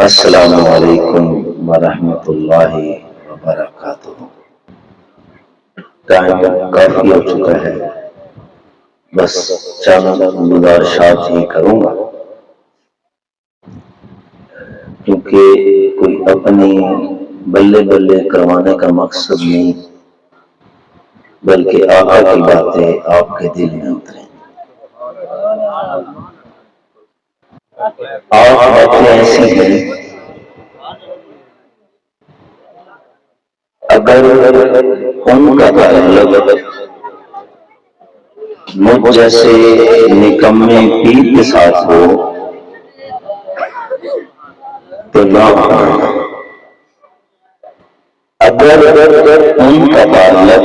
السلام علیکم ورحمۃ اللہ وبرکاتہ۔ ٹائم کافی ہو چکا ہے، بس چند گزارشات ہی کروں گا، کیونکہ کوئی اپنی بلے بلے کروانے کا مقصد نہیں، بلکہ آقا کی باتیں آپ کے دل میں اتریں۔ آج باتیں ایسی ہیں، اگر ان کا تعلق مجھ جیسے نکمے پیر کے ساتھ ہو تو نہ پڑھنا، اگر ان کا تعلق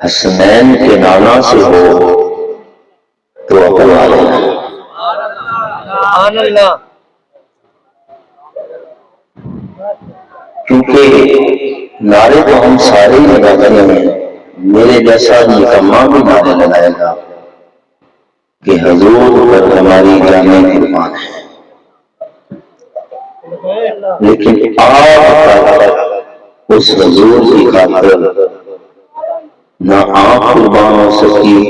حسنین کے نانا سے ہو تو اپنا لینا۔ کیونکہ نعرے تو ہم سارے ہی لگاتے ہیں، میرے جیسا نکما بھی نعرے لگائے گا کہ حضور پر ہماری جانیں قربان ہے، لیکن آپ اس حضور کی خاطر نہ آنکھ قربان ہو سکی،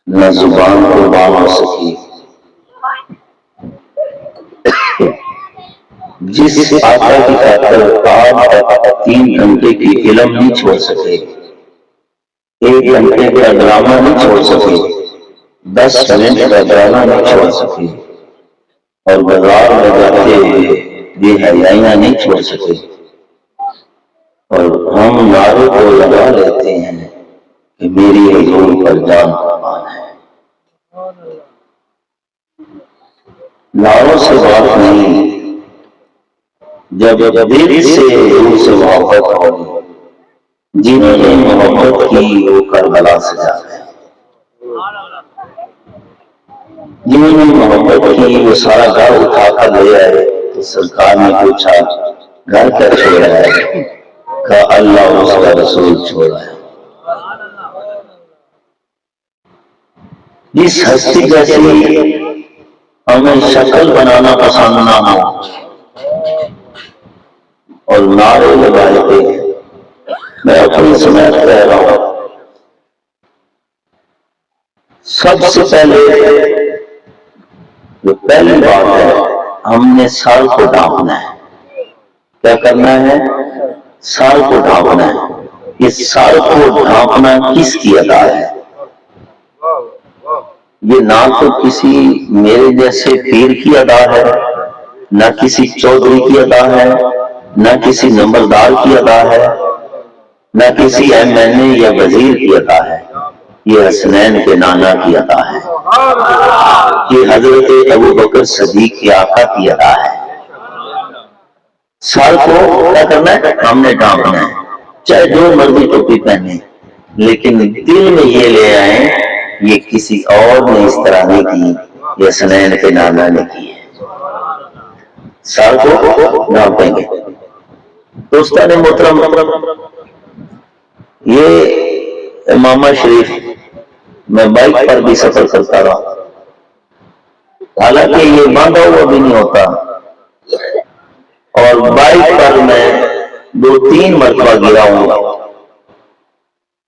نہ زبان قربان ہو سکی۔ جس آقا کی خاطر آپ 3 گھنٹے کی علم نہیں چھوڑ سکے، 1 گھنٹے کا ڈرامہ نہیں چھوڑ سکے، 10 منٹ کا ڈرامہ نہیں چھوڑ سکے، اور بازار میں جاتے ہوئے بے حیائیاں نہیں چھوڑ سکے، اور ہم نعرے کو لگا لیتے ہیں کہ میری حضور پر جان قربان ہے۔ نعروں سے بات نہیں، جب دل سے حضور سے محبت ہو، جنہوں نے محبت کی وہ کربلا سے جا گئے، جنہوں نے محبت کی وہ سارا گھر اٹھا کر لے آئے۔ تو سرکار نے پوچھا گھر کیا چھوڑا ہے؟ کہا اللہ اس کا رسول چھوڑا ہے۔ جس ہستی جیسی ہمیں شکل بنانا پسند نہ ہو اور نعرے لگائے تھے، میں اپنی سمیت کہہ رہا ہوں، سب سے پہلی بات ہے ہم نے سال کو ڈھانپنا ہے۔ کیا کرنا ہے؟ سال کو ڈھانپنا ہے۔ اس سال کو ڈھانپنا کس کی ادا ہے؟ یہ نہ تو کسی میرے جیسے پیر کی ادا ہے، نہ کسی چودھری کی ادا ہے، نہ کسی نمبردار کی ادا ہے، نہ کسی ایم این اے یا وزیر کی ادا ہے، یہ حسنین کے نانا کی ادا ہے، یہ حضرت ابوبکر صدیق کے آقا کی ادا ہے۔ سال کو کیا کرنا ہے؟ ہم نے ڈھانپنا ہے، چاہے جو مرضی ٹوپی پہنے، لیکن دل میں یہ لے آئیں یہ کسی اور نے اس طرح نہیں کی، یہ حسنین کے نانا نے کی ہے۔ سال کو ڈھانپیں گے۔ دوستان محترم، یہ امامہ شریف میں بائک پر بھی سفر کرتا رہا، حالانکہ یہ باندھا ہوا بھی نہیں ہوتا، اور بائک پر میں 2-3 مرتبہ گرا ہوں،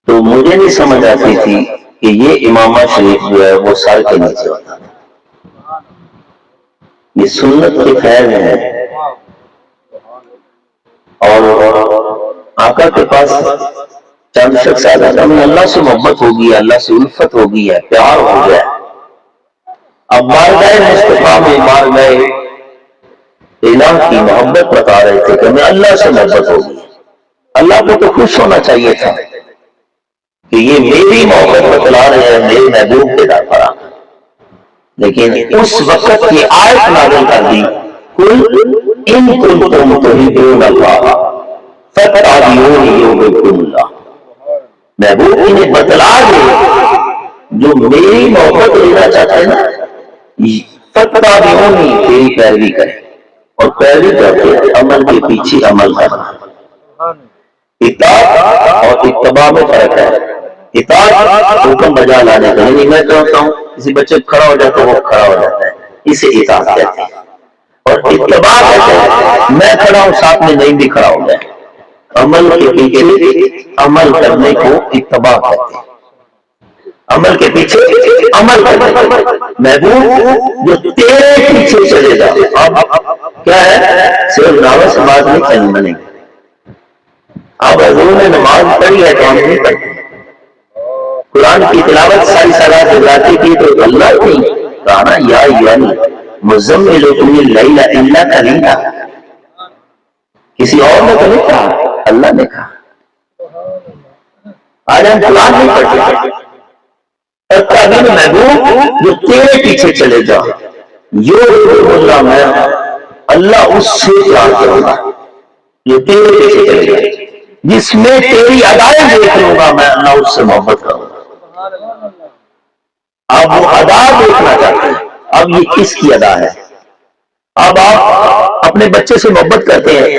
تو مجھے نہیں سمجھ آتی تھی کہ یہ امامہ شریف جو ہے وہ سر کے نیچے ہوتا ہے۔ یہ سنت کے خیر ہے، اور آقا کے پاس چند شخص آتا ہے، اللہ سے محبت ہوگی، اللہ سے الفت ہوگی ہے، پیار ہو گیا۔ اب بارگاہ مصطفیٰ میں بارگاہ الہ کی محبت بتا رہے تھے کہ ہمیں اللہ سے محبت ہوگی۔ اللہ کو تو خوش ہونا چاہیے تھا کہ یہ میری محبت بتلا رہے ہیں میرے محبوب کے در پر آ کر، لیکن اس وقت یہ آیت نازل کر دی، قل ان کنتم تحبون اللہ فاتبعونی یحببکم اللہ۔ محبوب انہیں بتلا دے جو میری محبت لینا چاہتے ہیں نا، فاتبعونی تیری پیروی کریں، اور پیروی کرتے عمل کے پیچھے عمل کرنا۔ اطاعت اور اتباع میں فرق ہے۔ اطاعت حکم بجا لانے کا، یعنی میں کہتا ہوں کسی بچے کھڑا ہو جاتا ہے وہ کھڑا ہو جاتا ہے، اسے اطاعت کہتے ہیں، اور اتباع کہتے ہیں میں کھڑا ہوں ساتھ میں نہیں بھی کھڑا ہو جائے. عمل کے پیچھے عمل کرنے کو اتباع کہتے ہیں. عمل کے پیچھے عمل کرنے محبوب جو تیرے پیچھے چلے گا. اب کیا ہے صرف دعوت سماج نہیں چلنا نہیں. اب حضور نے نماز پڑھی ہے تو ہم نہیں پڑھتے. قرآن کی تلاوت ساری صلات ذاتی کی تو اللہ نہیں کہا نا یا یعنی مزمل اللیل الا قلیلا. کسی اور نے تو نہیں کہا اللہ نے کہا. آج ہم قرآن نہیں پڑھتے. اور تعلیم محبوب جو تیرے پیچھے چلے جا اللہ میں اللہ اس سے پیار کروں گا جو تیرے پیچھے چلے جائے. جس میں تیری ادائیں دیکھ لوں گا میں اللہ اس سے محبت کروں گا. اب وہ ادا دیکھنا چاہتے ہیں. اب یہ کس کی ادا ہے؟ اب آپ اپنے بچے سے محبت کرتے ہیں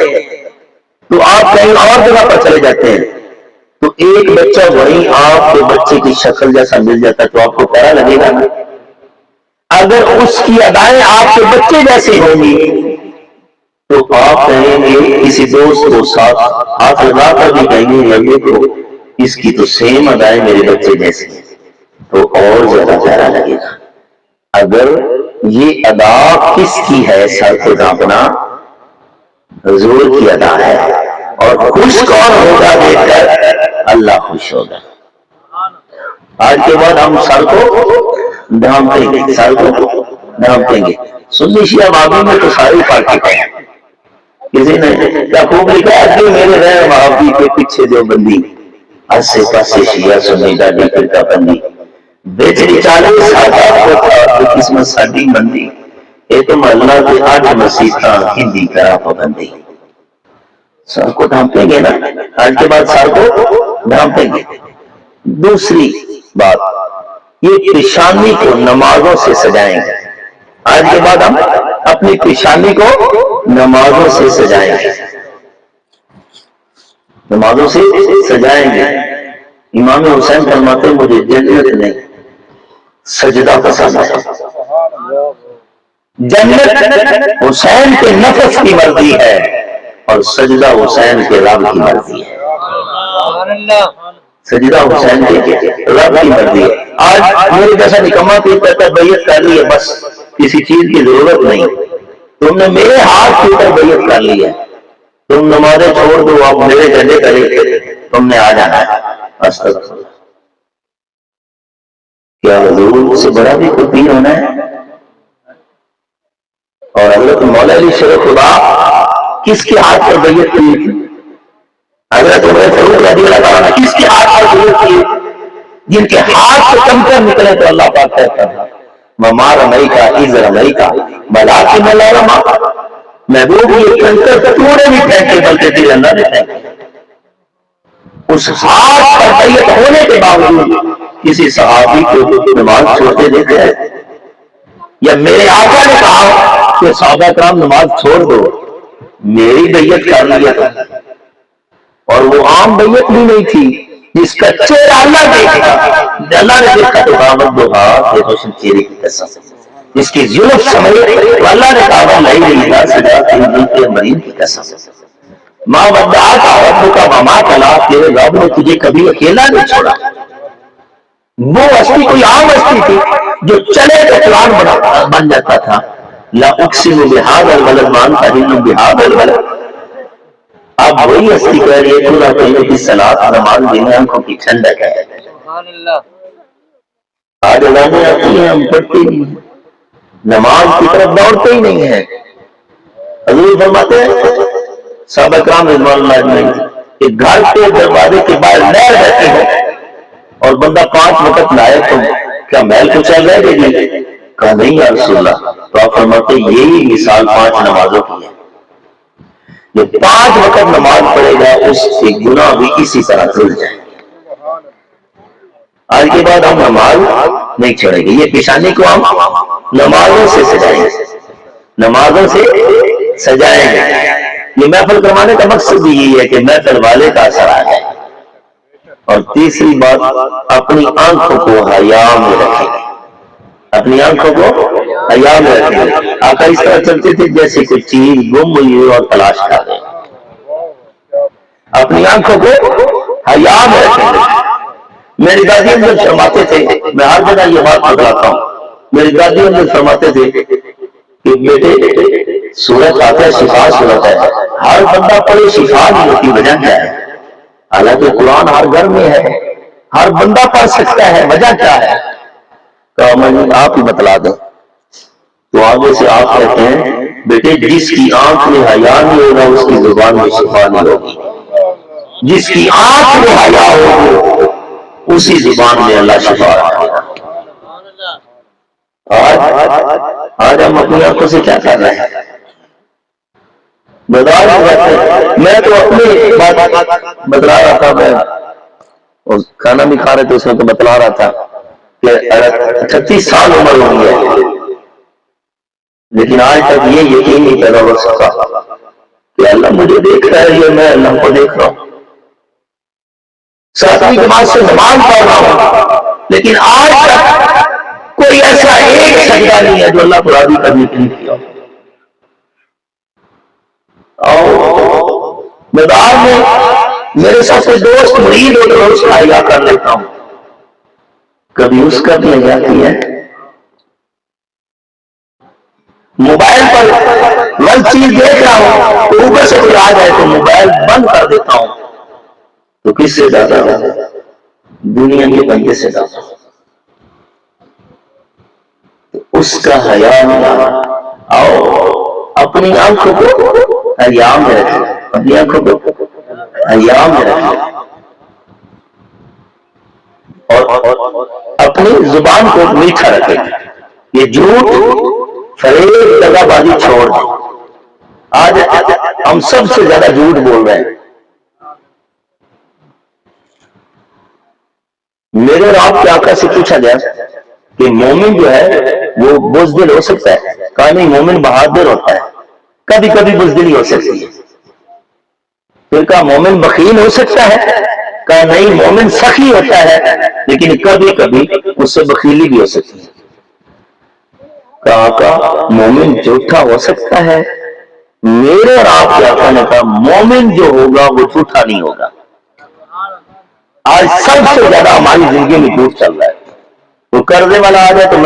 تو آپ کہیں اور جگہ پر چلے جاتے ہیں تو ایک بچہ وہیں آپ کے بچے کی شکل جیسا مل جاتا ہے تو آپ کو پیارا لگے گا. اگر اس کی ادائیں آپ کے بچے جیسی ہوں گی تو آپ کہیں گے کسی دوست کو ساتھ ہاتھ لگا کر بھی کہیں گے یا دیکھو اس کی تو سیم ادائیں میرے بچے جیسی ہیں تو اور زیادہ پیارا لگے گا. اگر یہ ادا کس کی ہے سر کو ڈھانپنا حضور کی ادا ہے. اور خوش کون ہوگا دیکھ کر اللہ خوش ہوگا. آج کے بعد ہم سر کو ڈھانپیں گے. سر کو ڈھانپیں گے. سنی شیعہ بابی میں تو ساری پارٹی کا ہے. کسی نے کیا خوب لکھا ہے میرے رہے وہابی کے پیچھے جو بندی اسے پاسے شیعہ سنی ڈاڈی فرقہ بندی بیچری چالی سادہ قسمت ساڈی بندی یہ تو محلہ کے 8 مسیحاں ہندی کرا پابندی. سر کو ڈھانپیں گے نا. آج کے بعد سر کو ڈھانپیں گے. دوسری بات یہ پیشانی کو نمازوں سے سجائیں گے. آج کے بعد ہم اپنی پیشانی کو نمازوں سے سجائیں گے. نمازوں سے سجائیں گے. امام حسین فرماتے مجھے جنت نہیں سجدہ پسند ہے. جنت حسین کے نفس کی مرضی ہے اور سجدہ حسین کے رب کی مرضی ہے. سجدہ حسین کے رب کی مرضی ہے. آج میرے جیسا نکما پیٹ کرتا ہے بیعت کر لی ہے بس کسی چیز کی ضرورت نہیں. تم نے میرے ہاتھ کے اوپر بیعت کر لی ہے. تم نمازیں چھوڑ دو اب میرے جھنڈے کرے تم نے آ جانا ہے. استغفر اللہ. کیا حضور سے بڑا بھی کوئی پیر ہونا ہے؟ اور حضرت مولا علی شیر خدا کس کے ہاتھ پر بیعت کی تھی؟ حضرت عمر فاروق رضی اللہ عنہ کس کے ہاتھ پر بیعت کی؟ جن کے ہاتھ سے کنکر نکلے تو اللہ پاک کہتا تھا وما رمیت اذ رمیت ولکن اللہ رمی. محبوب یہ کنکر توڑے نہیں پھینکے بلکہ دل اللہ نے پھینکے. اس ہاتھ پر بیعت ہونے کے باوجود کسی صحابی کو نماز چھوڑتے دیکھا ہے؟ یا میرے آقا نے کہا کہ صحابہ کرام نماز چھوڑ دو میری بیعت کر لیا تھا. اور وہ عام بیعت بھی نہیں تھی جس کا چہرہ اللہ دیکھا. اللہ نے دیکھا تو بابت دو کہ روشن چہرے کی قسم جس کی ضرورت سمجھے اللہ نے کہا نہیں اللہ سجا کے مریم کی قسم ماں ودعا کا رب کا ماما کلا تیرے رب نے تجھے کبھی اکیلا نہیں چھوڑا. وہ ہستی کوئی عام ہستی تھی جو چلے تو قرآن بن جاتا تھا. لا اقسم بہذا البلد وانت حل بہذا البلد. اب وہی ہستی کہہ رہی ہے پورا کہنے کی صلاۃ نماز دینی آنکھوں کی ٹھنڈک ہے. آج اذانیں آتی ہیں ہم پڑھتے نہیں نماز کی طرف دوڑتے ہی نہیں ہیں. حضور فرماتے ہیں صحابہ کرام رضوان اللہ اجمعین کہ گھر کے دروازے کے باہر لہر رہتی ہے اور بندہ 5 وقت لائے تو کیا محل کو چل رہے گی؟ کہا نہیں یا رسول اللہ. تو آپ فرماتے یہی مثال 5 نمازوں کی ہے. جو 5 وقت نماز پڑھے گا اس کے گناہ بھی اسی طرح دھل جائیں گے. آج کے بعد ہم نماز نہیں چھوڑیں گے. یہ پیشانی کو ہم نمازوں سے سجائیں گے. نمازوں سے سجائیں گے. یہ محفل کروانے کا مقصد بھی یہی ہے کہ محفل والے کا اثر آ جائے. اور تیسری بات اپنی آنکھوں کو حیا میں رکھیں گے. اپنی آنکھوں کو حیا میں رکھیں۔ آقا اس طرح چلتے تھے جیسے کوئی چیز گم ہوئی ہو اور تلاش کر رہے ہیں۔ اپنی آنکھوں کو حیا میں رکھیں۔ میری دادی اندر فرماتے تھے، میں ہر جگہ یہ بات بتاتا ہوں، میری دادی اندر فرماتے تھے کہ بیٹے سورت آتا ہے شفا صورت ہے، ہر بندہ پڑھے شفا نہیں ہوتی، وجہ کیا ہے؟ حالانکہ قرآن ہر گھر میں ہے، ہر بندہ پڑھ سکتا ہے، وجہ کیا ہے؟ تو آپ ہی بتلا دیں۔ تو آگے سے آپ کہتے ہیں بیٹے جس کی آنکھ میں حیا نہیں ہوگا اس کی زبان میں شفا نہیں ہوگی، جس کی آنکھ میں حیا ہوگی اسی زبان میں اللہ شفا رکھے گا۔ آج ہم اپنی آنکھوں سے کیا کر رہے ہیں؟ میں تو اپنی بات بتلا رہا تھا، میں کھانا بھی کھا رہے تھے اس میں تو بتلا رہا تھا کہ 38 سال عمر ہوئی ہے، لیکن آج تک یہ یقین نہیں پیدا ہو سکا کہ اللہ مجھے دیکھ رہا ہے یا میں اللہ کو دیکھ رہا ہوں۔ 7ویں جماعت سے نماز پڑھ رہا ہوں، لیکن آج تک کوئی ایسا ایک سجدہ نہیں ہے جو اللہ کو راضی کرنے کے لیے کیا۔ اور میدان میں میرے ساتھ دوست مرید ہو تو اس کا حیا کر لیتا ہوں، کبھی اس کا بھی حیا کیا ہے؟ موبائل پر غلط چیز دیکھ رہا ہوں تو اوپر سے کوئی آ جائے تو موبائل بند کر دیتا ہوں، تو کس سے زیادہ دنیا کے بندے سے زیادہ اس کا حیا نہیں۔ آؤ اپنی آنکھوں کو حیا میں رکھیں، اپنی آنکھوں کو حیا میں رکھیں، اور اپنی زبان کو میٹھا رکھیں۔ یہ جھوٹ فریب دغا بازی چھوڑ دیں۔ آج ہم سب سے زیادہ جھوٹ بول رہے ہیں۔ میرے اور آپ کے آقا سے پوچھا گیا کہ مومن جو ہے وہ بزدل ہو سکتا ہے؟ کہا نہیں، مومن بہادر ہوتا ہے، کبھی کبھی بزدلی ہو سکتی ہے۔ پھر کہا مومن بخیل ہو سکتا ہے؟ کہا نہیں، مومن سخی ہوتا ہے لیکن کبھی کبھی اس سے بخیلی بھی ہو سکتی ہے۔ کہا آقا مومن جھوٹا ہو سکتا ہے؟ میرے اور آپ کے آقا نے کہا مومن جو ہوگا وہ جھوٹا نہیں ہوگا۔ آج سب سے زیادہ ہماری زندگی میں جھوٹ چل رہا ہے۔ وہ قرضے والا آ جائے تو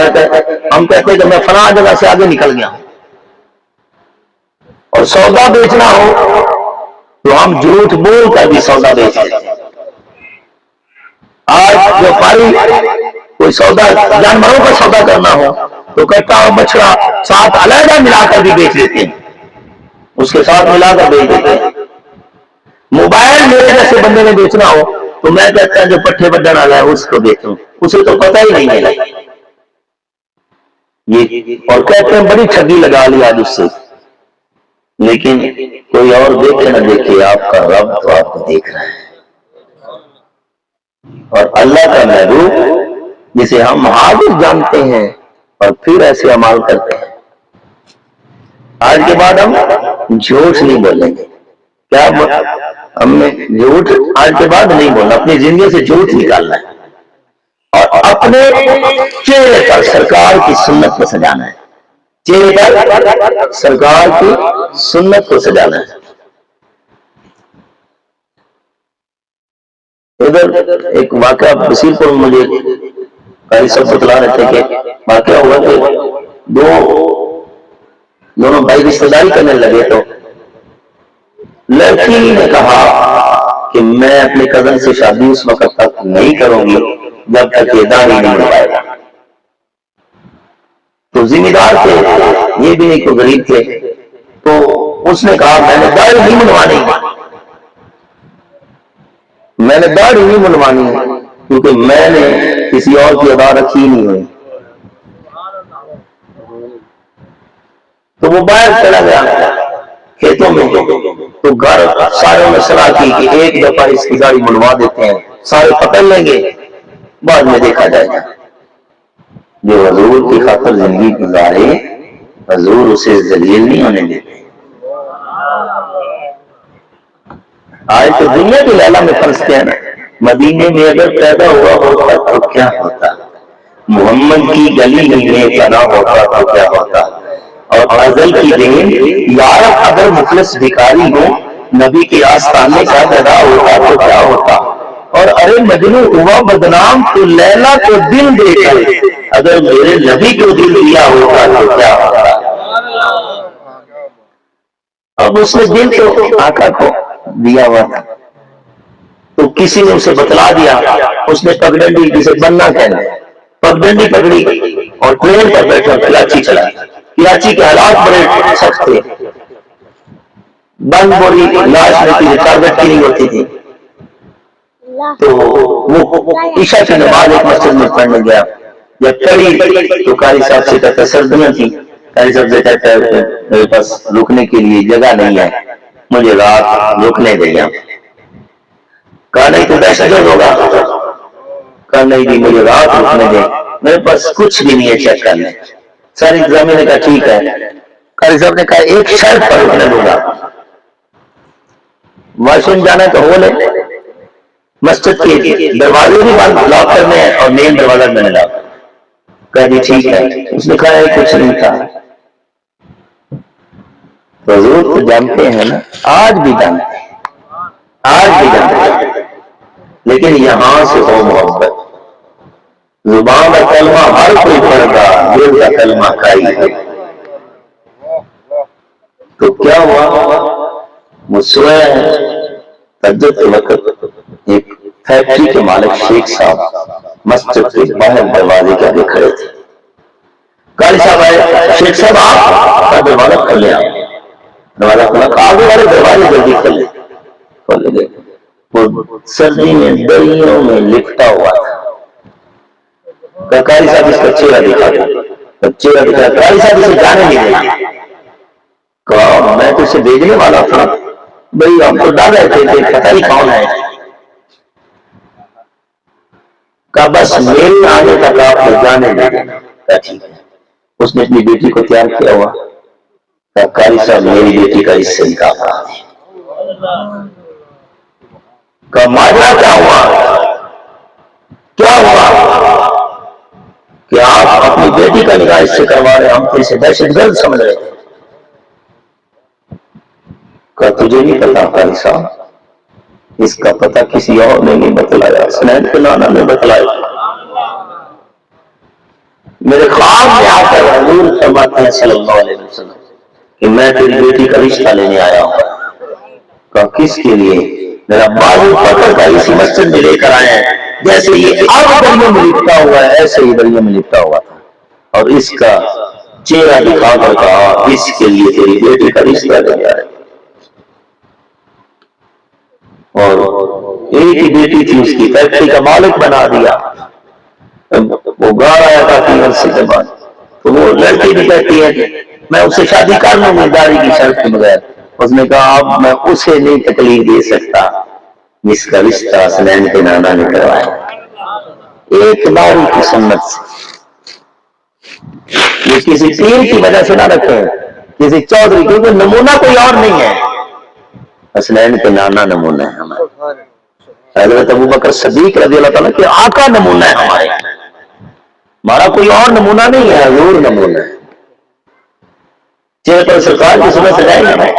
ہم کہتے ہیں کہ میں فلاں جگہ سے آگے نکل گیا ہوں، اور سودا بیچنا ہو تو ہم جھوٹ بول کر بھی سودا بیچتے ہیں۔ آج ویپاری کوئی سودا جانوروں کا سودا کرنا ہو تو کہتا ہوں بچڑا ساتھ علیحدہ ملا کر بھی بیچ لیتے ہیں، اس کے ساتھ ملا کر بیچ دیتے ہیں۔ موبائل میرے جیسے بندے نے بیچنا ہو تو میں کہتا ہوں جو پٹھے بڈن والا ہے اس کو بیچوں، اسے تو پتہ ہی نہیں ہے یہ، اور کہتے ہیں بڑی ٹھگی لگا لی آج اس سے۔ لیکن کوئی اور دیکھے نہ دیکھے آپ کا رب تو آپ کو دیکھ رہا ہے، اور اللہ کا محبوب جسے ہم حاضر جانتے ہیں اور پھر ایسے عمال کرتے ہیں۔ آج کے بعد ہم جھوٹ نہیں بولیں گے، کیا ہم نے جھوٹ آج کے بعد نہیں بولنا، اپنی زندگی سے جھوٹ نکالنا ہے اور اپنے چہرے پر سرکار کی سنت کو سجانا ہے، چہرے پر سرکار کی سنت کو سجانا ہے۔ ادھر ایک واقعہ بصیر پور مجھے قاری صاحب بتلا رہے تھے کہ واقعہ ہوا کہ دونوں بھائی رشتہ داری کرنے لگے تو لڑکی نے کہا کہ میں اپنے کزن سے شادی اس وقت تک نہیں کروں گی جب تک یہ داڑھی نہیں بنوائے گا۔ تو ذمہ دار تھے، یہ بھی نہیں، تو غریب تھے، تو اس نے کہا میں نے داڑھی نہیں بنوانی، میں نے داڑھی نہیں بنوانی کیونکہ میں نے کسی اور کی ادا رکھی نہیں ہوئی۔ تو وہ باہر چلا گیا کھیتوں میں، تو گھر ساروں نے صلاح کی کہ ایک دفعہ اس کی داڑھی بنوا دیتے ہیں، سارے پکڑ لیں گے، بعد میں دیکھا جائے گا۔ جو حضور کی خاطر زندگی گزارے حضور اسے ذلیل نہیں ہونے دیتے۔ آج تو دنیا کی لیلا میں پھنستے ہیں نا، مدینے میں اگر پیدا ہوا ہوتا تو کیا ہوتا، محمد کی گلی میں فنا ہوتا تو کیا ہوتا، اور ازل کی دین یارب اگر مخلص بھکاری ہو نبی کے آستانے کا گدا ہوتا تو کیا ہوتا، اور ارے مجنو ہوا بدنام تو لیلا کو دل دے کر اگر میرے نبی کو دل دیا ہوتا تو کیا ہوتا۔ اب اس نے دل تو آقا کو دیا ہوا تھا تو کسی نے اسے بتلا دیا، اس نے پگڈنڈی جسے بننا کہنا پگڈنڈی پکڑی اور ٹرین پر بیٹھا کراچی چلا۔ کراچی کے حالات بڑے سخت تھے، بند بوری لاش رہتی تھی، ٹارگٹ کی نہیں ہوتی تھی، تو وہ عشاء کی نماز ایک مسجد میں پڑھنے گیا، جب پڑھی تو قاری صاحب سے کہتا سردیاں تھی، قاری صاحب سے کہتا ہے میرے پاس رکنے کے لیے جگہ نہیں ہے، مجھے رات رکنے دیا۔ کہا نہیں تو دہشت گرد ہوگا، کہا نہیں جی مجھے رات رکنے دیں، میرے پاس کچھ بھی نہیں ہے چیک کرنے۔ ساری انتظامیہ نے کہا ٹھیک ہے، قاری صاحب نے کہا ایک شرط پر رکنے دوں گا، واش روم جانا ہے تو ہو لے، مسجد کے دروازے بھی بند لاک کرنے ہیں اور مین دروازہ میں نے لاک۔ کہا جی ٹھیک ہے، اس نے کہا کچھ نہیں تھا۔ حضور تو جانتے ہیں نا، آج بھی جانتے ہیں، آج بھی جانتے ہیں، لیکن یہاں سے ہو محبت، زبان کا کلمہ ہر کوئی پڑھتا، دل کا کلمہ کائی ہے۔ تو کیا ہوا، وہ سوئے تہجد کے وقت ایک فیکٹری کے مالک شیخ صاحب مسجد کے باہر دروازے کے آگے کھڑے تھے۔ قاری صاحب آئے، شیخ صاحب آپ کا دروازہ کھل لیا، دروازہ کھلا، آگے والے دروازے جلدی کھلے کھولے گئے، وہ سردی میں دریوں میں لپٹا ہوا تھا۔ قاری صاحب اس کا چہرہ دکھا دو، چہرہ دکھا، قاری صاحب اسے جانے نہیں دیں۔ کہا میں تو اسے بھیجنے والا تھا، بھئی ہم تو ڈر رہے تھے پتہ نہیں کون ہے۔ کہا بس میرے آنے تک آپ کو جانے دیں۔ کہا ٹھیک ہے، اس نے اپنی بیٹی کو تیار کیا ہوا، کہا قاری صاحب میری بیٹی کا اس سے نکاح کرا دیں۔ کہا ماجرا کیا ہوا، کیا ہوا کہ آپ اپنی بیٹی کا نکاح اس سے کروا رہے، ہم تو اسے دہشت گرد سمجھ رہے تھے۔ کہا تجھے نہیں پتا قاری صاحب، اس کا پتہ کسی اور نے نہیں بتلایا، حسنین کے نانا نے بتلایا۔ میرے خواب میں آ کر حضور فرماتے ہیں صلی اللہ علیہ وسلم کہ میں تیری بیٹی کا رشتہ لینے آیا ہوں۔ کہا کس کے لیے؟ میرا بازو پکڑ کر اسی مسجد میں لے کر آئے ہیں، جیسے یہ اب دریوں میں لپٹا ہوا ہے ایسے ہی دریوں میں لپٹا ہوا تھا، اور اس کا چہرہ دکھا کر کہا اس کے لیے تیری بیٹی کا رشتہ لینے آئے۔ اور ایک ہی بیٹی تھی، اس کی فیکٹری کا مالک بنا دیا۔ وہ گھر آیا تھا 3 عرصے کے بعد، تو وہ لڑکی بھی کہتی ہے کہ میں اسے شادی کر لوں گی داڑھی کی شرط کے بغیر۔ اس نے کہا اب میں اسے نہیں تکلیف دے سکتا جس کا رشتہ حسنین کے نانا نے کروایا، ایک داڑھی کی سنت سے۔ یہ کسی پیر کی وجہ سے نہ رکھے، کسی چودھری، کیونکہ نمونہ کوئی اور نہیں ہے، حسنین کے نانا نمونہ ہے ہمارے، حضرت ابوبکر صدیق رضی اللہ تعالیٰ کہ آقا نمونہ ہے ہمارے، ہمارا کوئی اور نمونہ نہیں ہے، حضور نمونہ ہے۔ چہرے پر سرکار کی سنت سے جائیں گے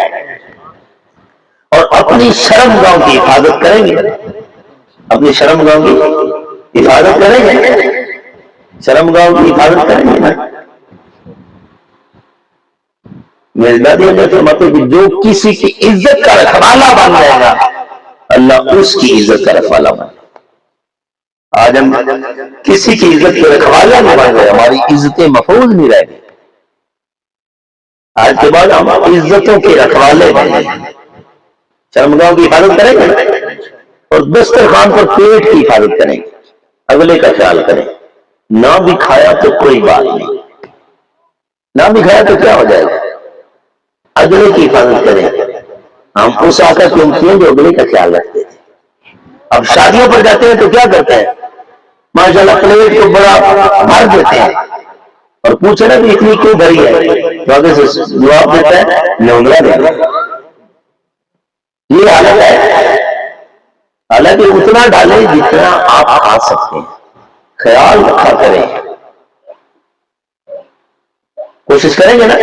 اور اپنی شرم گاؤں کی حفاظت کریں گے، اپنی شرم گاؤں کی حفاظت کریں گے، شرم گاؤں کی حفاظت کریں گے نا۔ میرے دادی نے فرماتے کہ جو کسی کی عزت کا رکھوالا بن جائے گا اللہ اس کی عزت کا رکھوالا بن جائے گا۔ آج ہم کسی کی عزت کے رکھوالا نہیں بن گئے، ہماری عزتیں محفوظ نہیں رہ گئی۔ آج کے بعد ہم عزتوں کے رکھوالے بن گئے، شرمگاہوں کی حفاظت کریں گے اور دسترخوان پر پیٹ کی حفاظت کریں گے، اگلے کا خیال کریں، نہ بھی کھایا تو کوئی بات نہیں، نہ بھی کھایا تو کیا ہو جائے گا، اگلے کی حفاظت کریں۔ ہم اس آقا کی امتی ہیں جو اگلے کا خیال رکھتے تھے۔ اب شادیوں پر جاتے ہیں تو کیا کرتے ہیں، ماشاءاللہ پلیٹ کو بڑا بھر دیتے ہیں اور پوچھے نا کہ اتنی کیوں بھری ہے، تو آگے سے جواب دیتا ہے نونگرا دے، یہ حالت ہے۔ حالانکہ اتنا ڈالیں جتنا آپ کھا سکتے ہیں، خیال رکھا کریں، کوشش کریں گے نا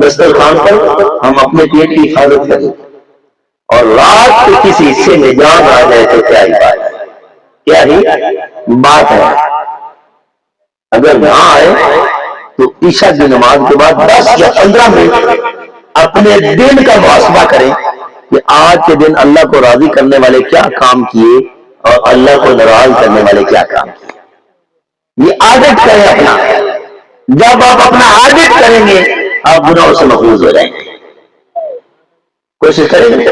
دسترخوان پر ہم اپنے پیٹ کی حفاظت کریں، اور رات کے کسی حصے میں جان آ جائے تو کیا ہی بات ہے، کیا ہی بات ہے۔ اگر نہ آئے تو عشاء کی نماز کے بعد 10 یا 15 منٹ اپنے دن کا محاسبہ کریں کہ آج کے دن اللہ کو راضی کرنے والے کیا کام کیے اور اللہ کو ناراض کرنے والے کیا کام کیے۔ یہ عادت کریں اپنا، جب آپ اپنا عادت کریں گے آپ گناہوں سے محفوظ ہو جائیں گے۔ کوشش کریں گے۔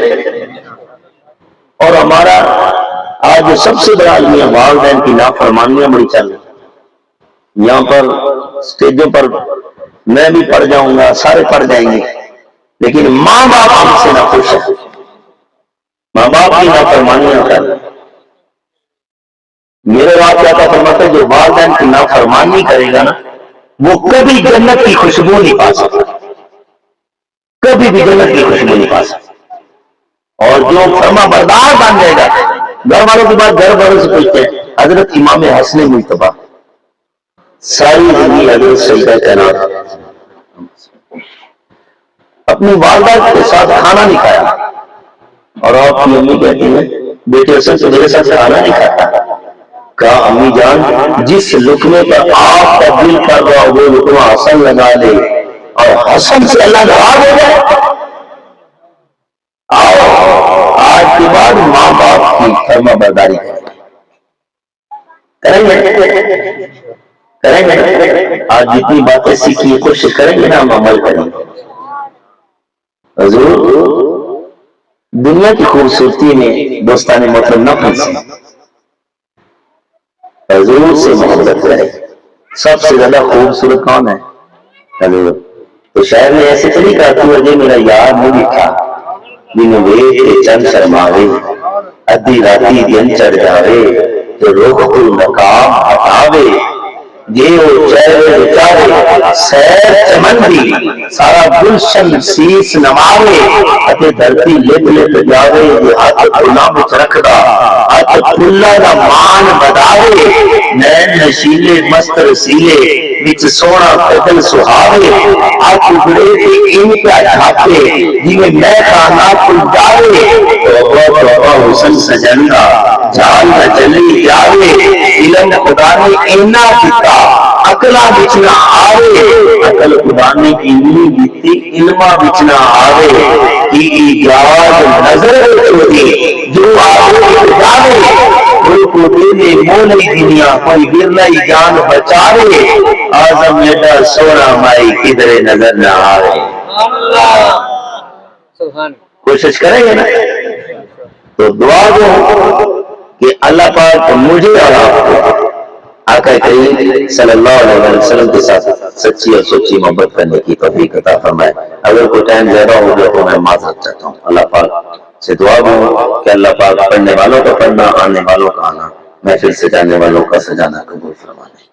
اور ہمارا آج سب سے بڑا المیہ والدین کی نافرمانیاں بڑی چل رہی، یہاں پر اسٹیجوں پر میں بھی پڑھ جاؤں گا، سارے پڑھ جائیں گے، لیکن ماں باپ ہم سے نہ خوش ہے، ماں باپ کی نافرمانیاں کر رہے۔ میرے باپ کیا فرماتا ہے جو والدین کی نافرمانی کرے گا نا وہ کبھی جنت کی خوشبو نہیں پا سکتا، کبھی بھی جنت کی خوشبو نہیں پا سکتا۔ اور جو فرما بردار بن جائے گا، گھر والوں کے بعد گھر والوں سے پوچھتے ہیں حضرت امام حسن مجتبیٰ ساری زندگی حضرت سجدہ کائنات اپنی والدہ کے ساتھ کھانا نہیں کھایا، اور آپ کی امی کہتی ہیں بیٹے حسن سے میرے ساتھ کھانا نہیں کھاتا۔ کہا امی جان جس لقمے پر آپ کا دل کر رہا وہ لقمہ حسن لگا لے اور حسن سے اللہ ناراض ہو جائے۔ آؤ آج کے بعد ماں باپ کی فرما برداری کریں گے، کریں گے۔ آج جتنی باتیں سیکھی کوشش کریں گے نا ہم عمل کریں گے۔ حضور دنیا کی خوبصورتی میں دوستان محترم نہ پھنسیں، حضور سے محبت کریں۔ سب سے زیادہ خوبصورت کون ہے؟ حضور۔ تو شاعر نے ایسے چلی کہا تو اجے میرا یار نہیں تھا جنہوں ویٹ کے چند شرماوے ادھی راتی دن چڑھ جاوے تو روح کو نقاب ہٹاوے یہ وہ چہرے بچارے سیر چمن دی سارا گلشن سیس نماوے اتے دھرتی لپ لپ جاوے یہ ہاتھ کھلا بچ رکھدا ہاتھ کھلا دا مان بداوے نین نشیلے مست رسیلے وچ سونا قدل سہاوے ہاتھ اگڑے تے ان پہ ڈھاپے جنہیں میں کھانا کھل جاوے توبہ توبہ حسن سجنگا جان نہ چلی جاوے علم خدا نے اینا دیتا اکلا بچنا آوے اکل خدا نے اینی دیتی علمہ بچنا آوے کی ایجاد نظر چھوڑی جو آوے جاوے کوئی کو دینے مولی دنیا کوئی گرلائی جان بچاوے آزم ایڈا سونا مائی کدھر نظر نہ آوے۔ کوشش کریں گے نا تو دعا جو کہ اللہ پاک مجھے اور آپ کو آقا کریم صلی اللہ علیہ وسلم کے ساتھ سچی اور سچی محبت کرنے کی توفیق عطا فرمائے۔ اگر کوئی ٹائم زیادہ ہو گیا تو میں معذرت چاہتا ہوں۔ اللہ پاک سے دعا ہوں کہ اللہ پاک پڑھنے والوں کا پڑھنا، آنے والوں کا آنا، محفل سے جانے والوں کا سجانا قبول فرمائے۔